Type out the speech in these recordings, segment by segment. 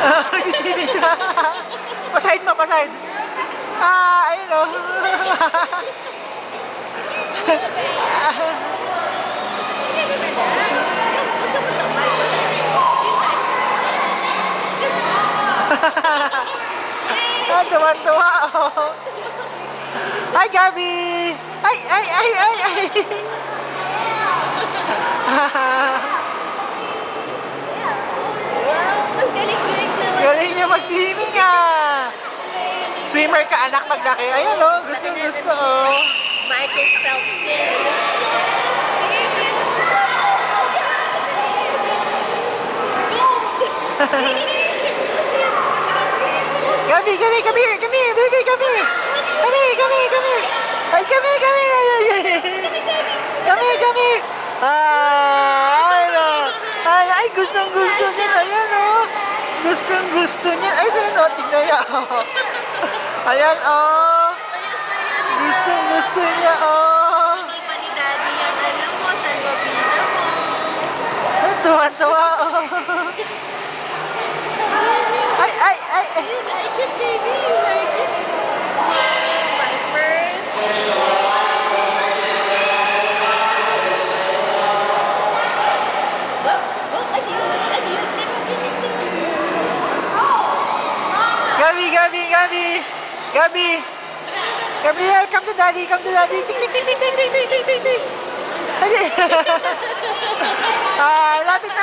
Nag-swimming siya. Pasahid mo, pasahid. Ayun o. Tuwan-tuwa oh. Hi, Gabi! Ay! Galing niya mag-swimming Swimmer ka anak maglaki. Ayan o, gusto oh. Michael Phelps yan. Gabi, come here, baby, come here. Come here. Ay, come here. Come here. Ay, gustong-gusto niya. Ayan o. Gustong-gusto niya. Ay, ayan o, tignan niya. Ayan o. Gustong-gusto niya o. Iba ni Daddy yan, alam mo, saan wabida mo. Tuwa-tuwa o. Ay. You like it, baby? You like it? My first. Gabi. Gabriel, come to daddy. Ting.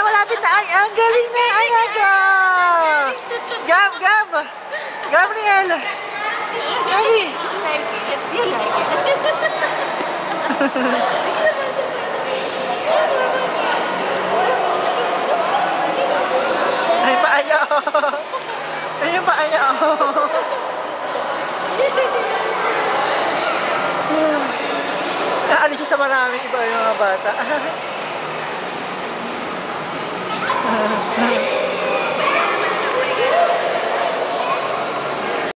Malapit na. Ay, ang galing na. Gab. Gabriel. Gabi. You like it. Ay, paa niya. Ay, yung paa niya. Naalis siya sa maraming iba yung mga bata.